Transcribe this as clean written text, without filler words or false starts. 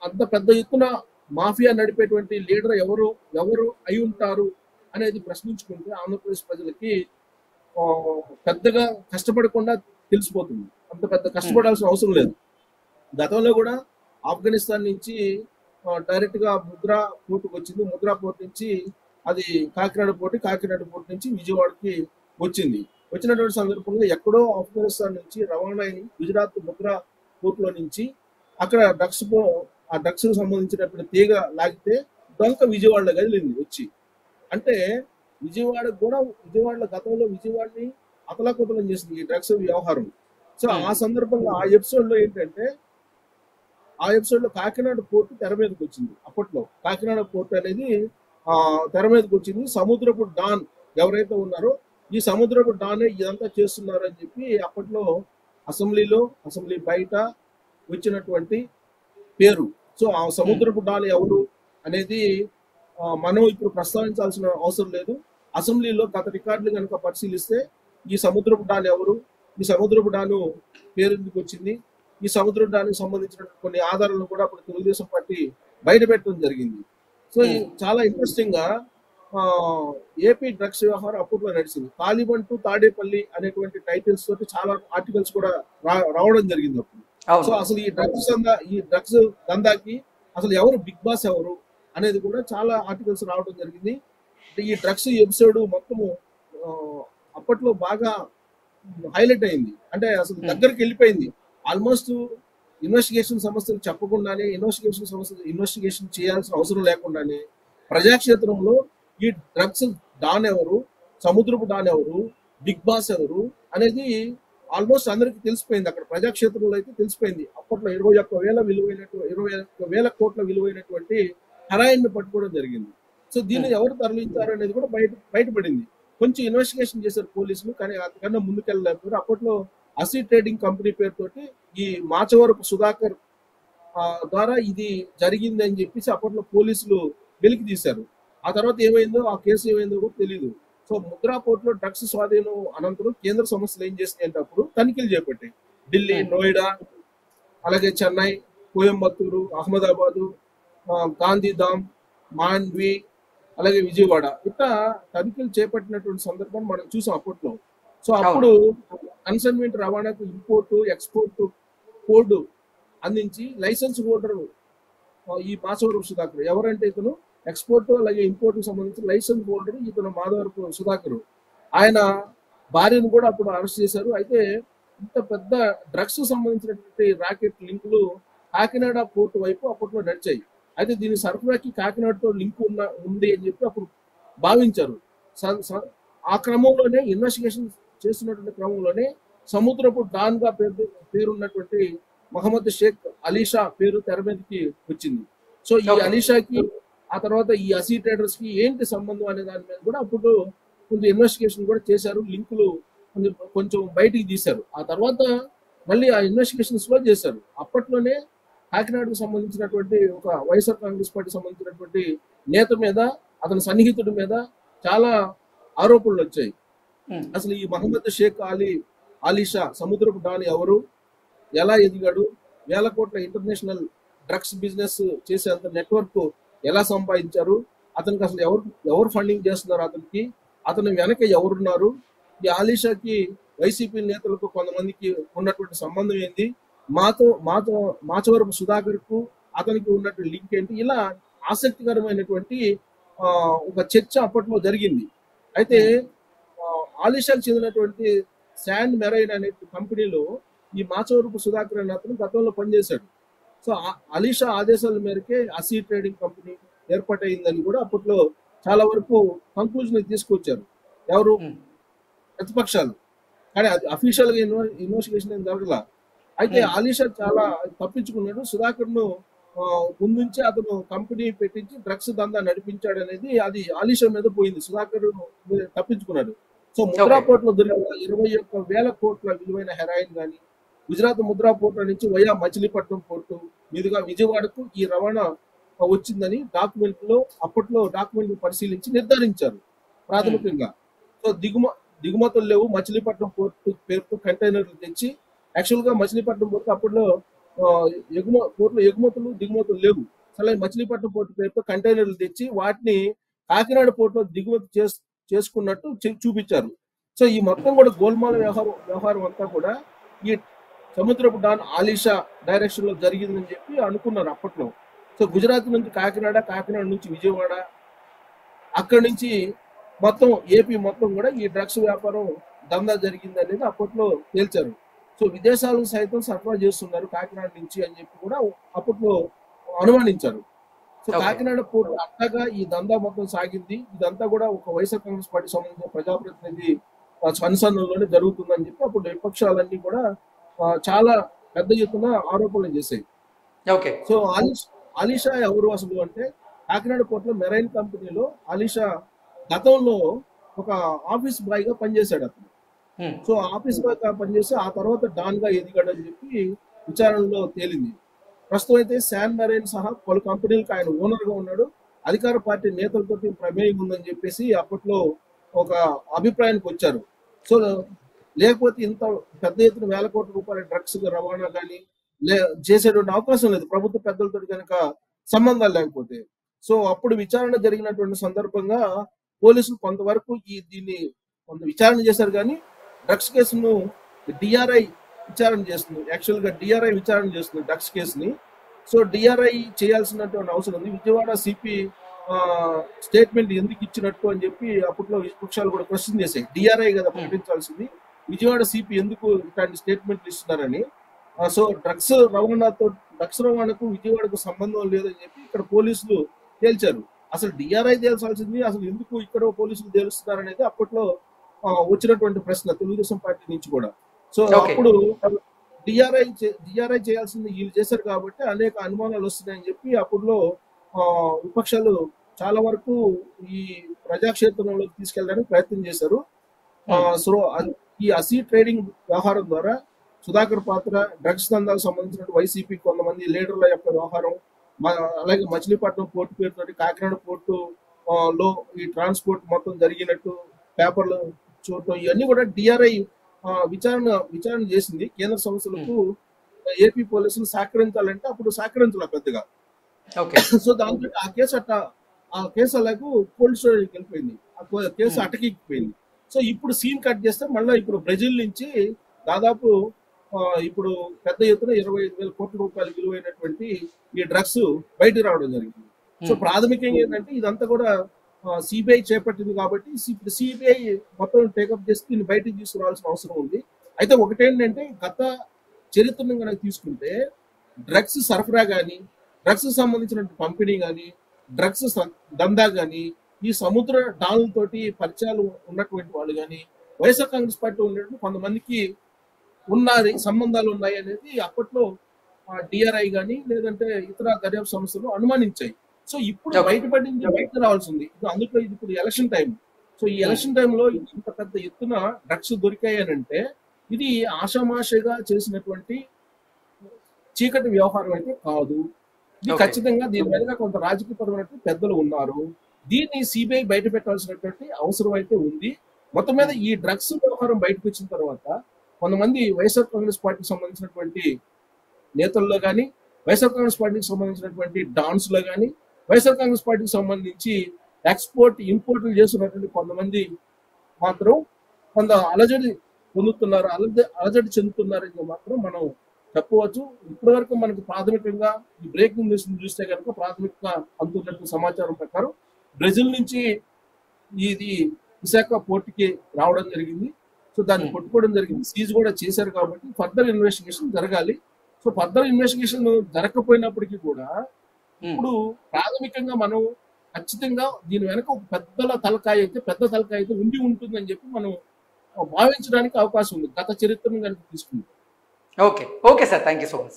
అంత పెద్ద ఎత్తున మాఫియా నడిపేటువంటి లీడర్ ఎవరు ఎవరు అయి ఉంటారు అనేది ప్రశ్నించుకుంటే ఆంధ్రప్రదేశ్ ప్రజలకి ఆ, పెద్దగా కష్టపడకుండా తెలిసిపోతుంది. అంత పెద్ద కష్టపడాల్సిన అవసరం లేదు. గతంలో కూడా ఆఫ్ఘనిస్తాన్ నుంచి డైరెక్ట్ గా ముద్రా పోర్టుకు వచ్చింది. ముద్రా పోర్ట్ నుంచి అది కాకినాడ పోర్ట్ నుంచి విజయవాడకి వచ్చింది. వచ్చినటువంటి సందర్భంగా ఎక్కడో ఆఫ్ఘనిస్తాన్ నుంచి రవాణా అయి గుజరాత్ ముద్రా పోర్టులో నుంచి అక్కడ ఆ డ్రగ్స్ కు సంబంధించినటువంటి తీగ లాగితే డొంక విజయవాడలో కదిలింది వచ్చి. అంటే విజయవాడలో గతంలో విజయవాడని అతలాకుతలం చేసింది ఈ డ్రగ్స్ వ్యవహారం. సో ఆ సందర్భంగా ఆ ఎపిసోడ్ లో కాకినాడ పోర్టు తెర మీదకి వచ్చింది. అప్పట్లో కాకినాడ పోర్టు అనేది తెర మీదకి వచ్చింది. సముద్రపు డాన్ ఎవరైతే ఉన్నారో ఈ సముద్రపు డానే ఇదంతా చేస్తున్నారు అని చెప్పి అప్పట్లో అసెంబ్లీ బయట వచ్చినటువంటి పేరు. సో ఆ సముద్రపు డాన్ ఎవరు అనేది మనం ఇప్పుడు ప్రస్తావించాల్సిన అవసరం లేదు. అసెంబ్లీలో గత రికార్డులు కనుక పరిశీలిస్తే ఈ సముద్రపు డాన్ ఎవరు, ఈ సముద్రపు డాను పేరు ఎందుకు వచ్చింది, ఈ సముద్రపు డానికి సంబంధించిన కొన్ని ఆధారాలను కూడా అప్పుడు తెలుగుదేశం పార్టీ బయట పెట్టడం జరిగింది. సో చాలా ఇంట్రెస్టింగ్ గా ఏపీ డ్రగ్స్ వ్యవహారం అప్పట్లో నడిచింది. తాలిబాన్ టు తాడేపల్లి అనేటువంటి టైటిల్స్ తోటి చాలా ఆర్టికల్స్ కూడా రావడం జరిగింది అప్పుడు. సో అసలు ఈ డ్రగ్స్ దందాకి అసలు ఎవరు బిగ్ బాస్ ఎవరు అనేది కూడా చాలా ఆర్టికల్స్ రావడం జరిగింది. ఈ డ్రగ్స్ ఎపిసోడ్ మొత్తము అప్పట్లో బాగా హైలైట్ అయింది. అంటే అసలు దగ్గరికి వెళ్ళిపోయింది. ఆల్మోస్ట్ ఇన్వెస్టిగేషన్ సంస్థలు చెప్పకుండానే ఇన్వెస్టిగేషన్ చేయాల్సిన అవసరం లేకుండానే ప్రజాక్షేత్రంలో ఈ డ్రగ్స్ డాన్ ఎవరు, సముద్రపు డాన్ ఎవరు, బిగ్ బాస్ ఎవరు అనేది ఆల్మోస్ట్ అందరికి తెలిసిపోయింది. అక్కడ ప్రజాక్షేత్రంలో అయితే తెలిసిపోయింది. అప్పట్లో 21,000 కోట్ల విలువైనటువంటి హెరాయిన్ పట్టుకోవడం జరిగింది. సో దీన్ని ఎవరు తరలించారు అనేది కూడా బయటపడింది. కొంచెం ఇన్వెస్టిగేషన్ చేశారు పోలీసులు, కానీ అంతకన్నా ముందుకెళ్ళలేకపోయారు. అప్పట్లో అసీ ట్రేడింగ్ కంపెనీ పేరుతోటి ఈ మాచవరపు సుధాకర్ ద్వారా ఇది జరిగింది అని చెప్పేసి అప్పట్లో పోలీసులు వెలికి తీశారు. ఆ తర్వాత ఆ కేసు ఏమైందో కూడా తెలియదు. సో ముద్రా పోర్టులో డ్రగ్స్ స్వాధీనం అనంతరం కేంద్ర సంస్థలు ఏం చేసినాయి అంటే అప్పుడు తనిఖీలు చేపట్టాయి. ఢిల్లీ, నోయిడా, అలాగే చెన్నై, కోయంబత్తూరు, అహ్మదాబాదు, గాంధీధామ్, మాండ్వి, అలాగే విజయవాడ ఇట్లా తనిఖీలు చేపట్టినటువంటి సందర్భాన్ని మనం చూసాం అప్పట్లో. సో అప్పుడు కన్సైన్మెంట్ రవాణాకు ఇంపోర్టు ఎక్స్పోర్ట్ కోడ్ అందించి లైసెన్స్ హోల్డర్ ఈ మాచవరపు సుధాకర్ ఎవరంటే ఇతను ఎక్స్పోర్ట్ అలాగే ఇంపోర్ట్ కి సంబంధించిన లైసెన్స్ హోల్డర్ ఇతను మాధవరపు సుధాకర్. ఆయన భార్యను కూడా అప్పుడు అరెస్ట్ చేశారు. అయితే ఇంత పెద్ద డ్రగ్స్ సంబంధించినటువంటి రాకెట్ లింకులు కాకినాడ పోర్టు వైపు అప్పట్లో నడిచాయి. అయితే దీని సరఫరాకి కాకినాడతో లింక్ ఉంది అని చెప్పి అప్పుడు భావించారు. ఆ క్రమంలోనే ఇన్వెస్టిగేషన్ చేస్తున్నటువంటి క్రమంలోనే సముద్రపు డాన్ గా పేరున్నటువంటి మహమ్మద్ షేక్ అలీషా పేరు తెర మీదకి వచ్చింది. సో ఈ అలీషాకి ఆ తర్వాత ఈ అసీ ట్రేడర్స్ కి ఏంటి సంబంధం అనే దాని మీద కూడా అప్పుడు కొంచెం ఇన్వెస్టిగేషన్ కూడా చేశారు. లింకులు కొంచెం బయటికి తీశారు. ఆ తర్వాత మళ్ళీ ఆ ఇన్వెస్టిగేషన్ స్లో చేశారు. అప్పట్లోనే కాకినాడకు సంబంధించినటువంటి ఒక వైఎస్ఆర్ కాంగ్రెస్ పార్టీ సంబంధించినటువంటి నేత మీద, అతని సన్నిహితుడి మీద చాలా ఆరోపణలు వచ్చాయి. అసలు ఈ మహమ్మద్ షేక్ అలీషా సముద్రపు డాన్ ఎవరు, ఎలా ఎదిగాడు, 1,000 కోట్ల ఇంటర్నేషనల్ డ్రగ్స్ బిజినెస్ చేసేంత నెట్వర్క్ ఎలా సంపాదించారు, అతనికి అసలు ఎవరు ఫండింగ్ చేస్తున్నారు, అతని వెనక ఎవరున్నారు, ఈ ఆలీషాకి వైసీపీ నేతలకు కొంతమందికి ఉన్నటువంటి సంబంధం ఏంది, మాచవరపు సుధాకర్ కు అతనికి ఉన్నటువంటి లింక్ ఏంటి, ఇలా ఆసక్తికరమైనటువంటి ఒక చర్చ అప్పట్లో జరిగింది. అయితే ఆలీషాకు చెందినటువంటి శాండ్ మెరైన్ అనే కంపెనీలో ఈ మాచవరపు సుధాకర్ అనే అతను గతంలో పనిచేశాడు. సో అలీషా ఆదేశాల మేరకే అసీ ట్రేడింగ్ కంపెనీ ఏర్పాటైందని కూడా అప్పట్లో చాలా వరకు కంక్లూజన్ తీసుకొచ్చారు ఎవరు ప్రతిపక్షాలు. కానీ అది అఫీషియల్ గా ఇన్వెస్టిగేషన్ ఏం జరగల. అయితే ఆలీషా చాలా తప్పించుకున్నాడు. సుధాకర్ ను ముందుంచి అతను కంపెనీ పెట్టించి డ్రగ్స్ దందా నడిపించాడు అనేది అది ఆలీషా మీద పోయింది. సుధాకర్ తప్పించుకున్నాడు. సో ముద్రా పోర్టులో దొరికిన 21,000 కోట్ల విలువైన హెరాయిన్ కానీ గుజరాత్ ముద్రా పోర్టు నుంచి వయా మచిలీపట్నం పోర్టు మీదుగా విజయవాడకు ఈ రవాణా వచ్చిందని అప్పట్లో డాక్యుమెంట్లు పరిశీలించి నిర్ధారించారు ప్రాథమికంగా. సో దిగుమతులు లేవు. మచిలీపట్నం పోర్టు పేరుతో కంటైనర్లు తెచ్చి యాక్చువల్ గా మచిలీపట్నం పోర్టు అప్పట్లో పోర్టులో ఎగుమతులు దిగుమతులు లేవు. అసలు మచిలీపట్నం పోర్టు పేరుతో కంటైనర్లు తెచ్చి వాటిని కాకినాడ పోర్టులో దిగుమతి చేసుకున్నట్టు చూపించారు. సో ఈ మొత్తం కూడా గోల్మాల్ వ్యవహారం అంతా కూడా ఈ సముద్రపు డాన్ ఆలీషా డైరెక్షన్ లో జరిగిందని చెప్పి అనుకున్నారు అప్పట్లో. సో గుజరాత్ నుంచి కాకినాడ, కాకినాడ నుంచి విజయవాడ, అక్కడి నుంచి మొత్తం ఏపీ మొత్తం కూడా ఈ డ్రగ్స్ వ్యాపారం దందా జరిగింది అనేది అప్పట్లో తేల్చారు. సో విదేశాలకు సైతం సరఫరా చేస్తున్నారు కాకినాడ నుంచి అని చెప్పి కూడా అప్పట్లో అనుమానించారు. సో కాకినాడ పోర్టు అట్టగా ఈ దందా మొత్తం సాగింది. ఇదంతా కూడా ఒక వైఎస్ఆర్ కాంగ్రెస్ పార్టీ సంబంధించిన ప్రజాప్రతినిధి అనుసంధానంలోనే జరుగుతుందని చెప్పి అప్పుడు విపక్షాలన్నీ కూడా చాలా పెద్ద ఎత్తున ఆరోపణలు చేశాయి. సో ఆలీషా ఎవరు అసలు అంటే, కాకినాడ పోర్టులో మెరైన్ కంపెనీలో ఆలీషా గతంలో ఒక ఆఫీస్ బాయ్ గా పనిచేశాడు అతను. సో ఆఫీస్ బాయ్ గా పనిచేసి ఆ తర్వాత డాన్ గా ఎదిగాడని చెప్పి విచారణలో తేలింది. ప్రస్తుతం అయితే శాన్ మెరైన్ సహా పలు కంపెనీలకు ఆయన ఓనర్ గా ఉన్నాడు. అధికార పార్టీ నేతలతో ప్రమేయం ఉందని చెప్పేసి అప్పట్లో ఒక అభిప్రాయానికి వచ్చారు. సో లేకపోతే ఇంత పెద్ద ఎత్తున వేల కోట్ల రూపాయల డ్రగ్స్ రవాణా కానీ చేసేటువంటి అవకాశం లేదు ప్రభుత్వ పెద్దలతో కనుక సంబంధాలు లేకపోతే. సో అప్పుడు విచారణ జరిగినటువంటి సందర్భంగా పోలీసులు కొంతవరకు దీన్ని కొంత విచారణ చేశారు, కానీ డ్రగ్స్ కేసును డిఆర్ఐ విచారణ చేస్తుంది. యాక్చువల్ గా డిఆర్ఐ విచారణ చేస్తుంది డ్రగ్స్ కేసుని. సో డిఆర్ఐ చేయాల్సినటువంటి అవసరం ఉంది. విజయవాడ సిపి స్టేట్మెంట్ ఎందుకు ఇచ్చినట్టు అని చెప్పి అప్పట్లో విపక్షాలు కూడా క్వశ్చన్ చేశాయి. డిఆర్ఐ కదా ప్రకటించాల్సింది, విజయవాడ సిపి ఎందుకు ఇట్లాంటి స్టేట్మెంట్లు ఇస్తున్నారని. సో డ్రగ్స్ రవాణాకు విజయవాడకు సంబంధం లేదని చెప్పి ఇక్కడ పోలీసులు తేల్చారు. అసలు డిఆర్ఐ తేల్చాల్సింది, అసలు ఎందుకు ఇక్కడ పోలీసులు తేలుస్తున్నారనేది అప్పట్లో వచ్చినటువంటి ప్రశ్న తెలుగుదేశం పార్టీ నుంచి కూడా. సో అప్పుడు డిఆర్ఐ చేయాల్సింది వీళ్ళు చేశారు కాబట్టి అనేక అనుమానాలు వస్తున్నాయని చెప్పి అప్పుడులో విపక్షాలు చాలా వరకు ఈ ప్రజాక్షేత్రంలోకి తీసుకెళ్ళడానికి ప్రయత్నం చేశారు. సో ఈ అసీ ట్రేడింగ్ వ్యవహారం ద్వారా సుధాకర్ పాత్ర, డ్రగ్స్ దందాలకు సంబంధించిన వైసీపీ కొంతమంది లీడర్ల యొక్క వ్యవహారం, అలాగే మచిలీపట్నం పోర్టు పేరుతో కాకినాడ పోర్టు లో ఈ ట్రాన్స్పోర్ట్ మొత్తం జరిగినట్టు పేపర్లు చూడటం, ఇవన్నీ కూడా డిఆర్ఐ విచారణ చేసింది. కేంద్ర సంస్థలకు ఏపీ పోలీసులు సహకరించాలంటే అప్పుడు సహకరించాల పెద్దగా. సో దాంతో ఆ కేసు అలాగూ కోల్డ్ స్టోరేజ్కి వెళ్ళిపోయింది, ఆ కేసు అటకెక్కిపోయింది. సో ఇప్పుడు సీన్ కట్ చేస్తే మళ్ళీ ఇప్పుడు బ్రెజిల్ నుంచి దాదాపు ఇప్పుడు పెద్ద ఎత్తున 25,000 కోట్ల రూపాయలు విలువైనటువంటి ఈ డ్రగ్స్ బయటకు రావడం జరిగింది. సో ప్రాథమికంగా ఏంటంటే ఇదంతా కూడా సిబిఐ చేపట్టింది కాబట్టి ఇప్పుడు సిబిఐ మొత్తం టేకప్ చేసి దీన్ని బయటకు తీసుకురావాల్సిన అవసరం ఉంది. అయితే ఒకటేంటంటే గత చరిత్రను కనుక తీసుకుంటే డ్రగ్స్ సరఫరా కానీ, డ్రగ్స్ సంబంధించిన పంపిణీ కానీ, డ్రగ్స్ దందా కానీ, ఈ సముద్ర డాన్లతోటి పరిచయాలు ఉన్నటువంటి వాళ్ళు కానీ వైఎస్ఆర్ కాంగ్రెస్ పార్టీ ఉన్నటువంటి కొంతమందికి సంబంధాలు ఉన్నాయి అనేది అప్పట్లో డిఆర్ఐ కానీ లేదంటే ఇతర దర్యాప్తు సంస్థలు అనుమానించాయి. సో ఇప్పుడు బయట రావాల్సింది. అందులో ఇది ఇప్పుడు ఎలక్షన్ టైం. సో ఈ ఎలక్షన్ టైంలో ఇంత పెద్ద ఎత్తున డ్రగ్స్ దొరికాయనంటే ఇది ఆషామాషిగా చేసినటువంటి చీకటి వ్యవహారం అయితే కాదు. ఇది ఖచ్చితంగా దీని వెనుక కొంత రాజకీయపరమైనటువంటి పెద్దలు ఉన్నారు. దీన్ని సిబిఐ బయట పెట్టాల్సినటువంటి అవసరం అయితే ఉంది. మొత్తం మీద ఈ డ్రగ్స్ వ్యవహారం బయటకు వచ్చిన తర్వాత కొంతమంది వైఎస్ఆర్ కాంగ్రెస్ పార్టీకి సంబంధించినటువంటి నేతల్లో కానీ, వైఎస్ఆర్ కాంగ్రెస్ పార్టీకి సంబంధించినటువంటి డాన్స్ లో కానీ, వైఎస్ఆర్ కాంగ్రెస్ పార్టీకి సంబంధించి ఇంపోర్ట్లు చేస్తున్నటువంటి కొంతమంది మాత్రం కొంత అలజడి చెందుతున్నారని మాత్రం మనం చెప్పవచ్చు. ఇప్పటి వరకు మనకు ప్రాథమికంగా ఈ బ్రేకింగ్ న్యూస్ చూస్తే కనుక ప్రాథమికంగా అందుతున్నటువంటి సమాచారం ప్రకారం బ్రెజిల్ నుంచి ఇది విశాఖ పోర్టుకి రావడం జరిగింది. సో దాన్ని పట్టుకోవడం జరిగింది, సీజ్ కూడా చేశారు. కాబట్టి ఫర్దర్ ఇన్వెస్టిగేషన్ జరగాలి. సో ఫర్దర్ ఇన్వెస్టిగేషన్ జరగకపోయినప్పటికీ కూడా ఇప్పుడు ప్రాథమికంగా మనం ఖచ్చితంగా దీని వెనక ఒక పెద్ద తలకాయ అయితే ఉండి ఉంటుందని చెప్పి మనం భావించడానికి అవకాశం ఉంది గత చరిత్రను కనుక తీసుకుంటే. Okay sir, thank you so much.